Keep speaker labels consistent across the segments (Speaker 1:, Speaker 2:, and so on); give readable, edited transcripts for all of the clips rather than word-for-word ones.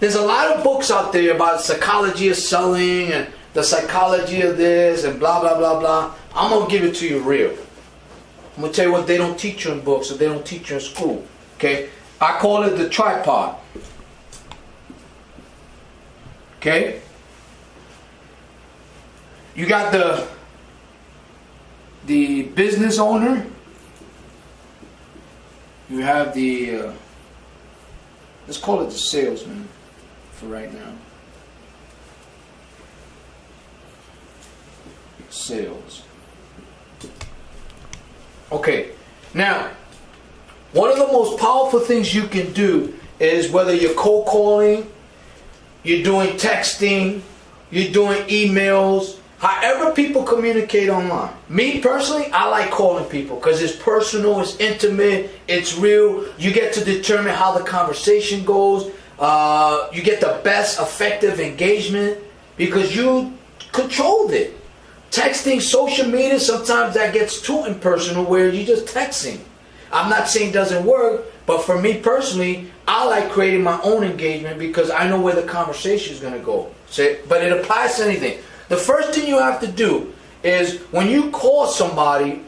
Speaker 1: There's a lot of books out there about psychology of selling and the psychology of this and blah, blah, blah, blah. I'm going to give it to you real. I'm going to tell you what they don't teach you in books or they don't teach you in school. Okay? I call it the tripod. Okay? You got the business owner. You have the, let's call it the salesman for right now. Sales. Okay, now, one of the most powerful things you can do is whether you're cold calling, you're doing texting, you're doing emails, however people communicate online. Me personally, I like calling people because it's personal, it's intimate, it's real. You get to determine how the conversation goes. You get the best effective engagement because you controlled it. Texting, social media, sometimes that gets too impersonal where you're just texting. I'm not saying it doesn't work, but for me personally, I like creating my own engagement because I know where the conversation is going to go. But it applies to anything. The first thing you have to do is when you call somebody,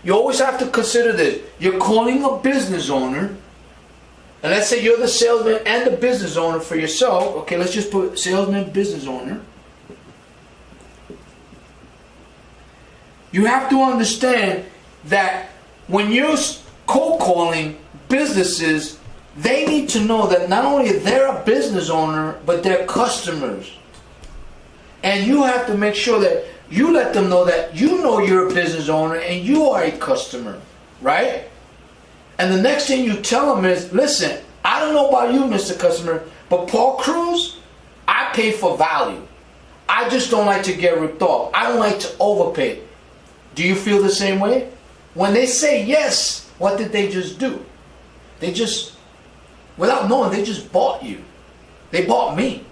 Speaker 1: you always have to consider this. You're calling a business owner, and let's say you're the salesman and the business owner for yourself. Okay, let's just put salesman, business owner. You have to understand that when you're cold calling businesses, they need to know that not only they're a business owner, but they're customers. And you have to make sure that you let them know that you know you're a business owner and you are a customer, right? And the next thing you tell them is, listen, I don't know about you, Mr. Customer, but Paul Cruz, I pay for value. I just don't like to get ripped off. I don't like to overpay. Do you feel the same way? When they say yes, what did they just do? They just, without knowing, they just bought you. They bought me.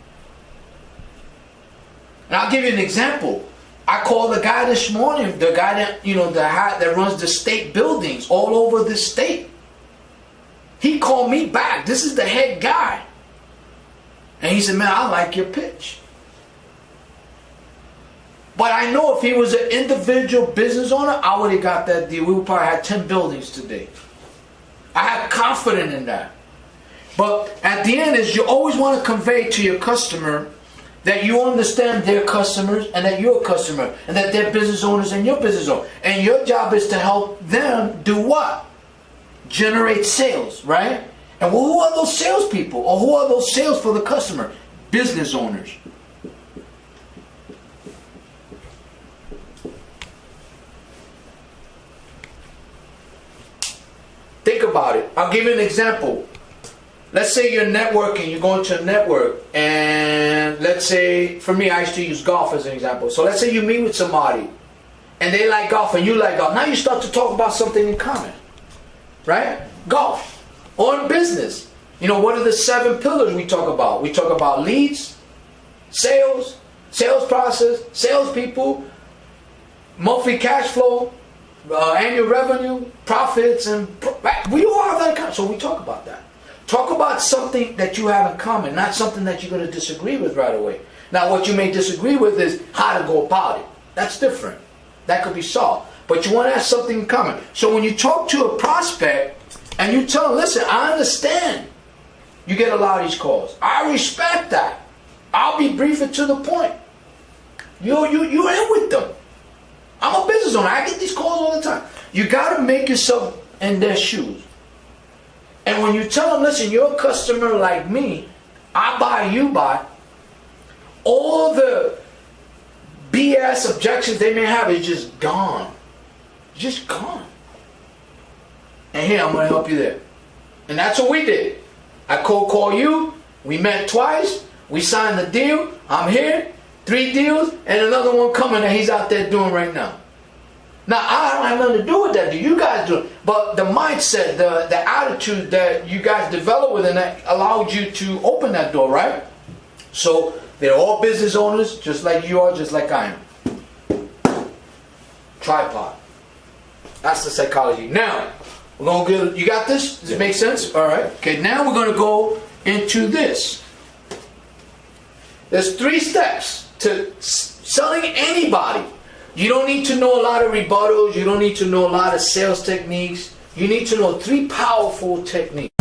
Speaker 1: And I'll give you an example. I called the guy this morning, the guy that, that runs the state buildings all over the state. He called me back. This is the head guy. And he said, man, I like your pitch. But I know if he was an individual business owner, I would have got that deal. We would probably have 10 buildings today. I have confidence in that. But at the end is you always want to convey to your customer that you understand their customers and that you're a customer and that they're business owners and you're business owner. And your job is to help them do what? Generate sales, right? And well, who are those salespeople? Or who are those sales for the customer? Business owners. Think about it. I'll give you an example. Let's say you're networking, you're going to a network, and let's say, for me, I used to use golf as an example. So let's say you meet with somebody, and they like golf and you like golf. Now you start to talk about something in common, right? Golf, or in business. What are the 7 pillars we talk about? We talk about leads, sales, sales process, salespeople, monthly cash flow, annual revenue, profits, and we all have that in common. So we talk about that. Talk about something that you have in common, not something that you're going to disagree with right away. Now, what you may disagree with is how to go about it. That's different. That could be solved. But you want to have something in common. So when you talk to a prospect and you tell them, listen, I understand you get a lot of these calls. I respect that. I'll be brief and to the point. You're in with them. I'm a business owner. I get these calls all the time. You got to make yourself in their shoes. And when you tell them, listen, you're a customer like me, I buy, you buy, all the BS objections they may have is just gone. Just gone. And here, I'm going to help you there. And that's what we did. I cold call you. We met twice. We signed the deal. I'm here. 3 deals and another one coming that he's out there doing right now. Now, I don't have nothing to do with that. You guys do. But the mindset, the attitude that you guys develop with and that allowed you to open that door, right? So, they're all business owners, just like you are, just like I am. Tripod. That's the psychology. Now, we're going to get, you got this? Does it make sense? All right. Okay, now we're going to go into this. There's 3 steps to selling anybody. You don't need to know a lot of rebuttals. You don't need to know a lot of sales techniques. You need to know 3 powerful techniques.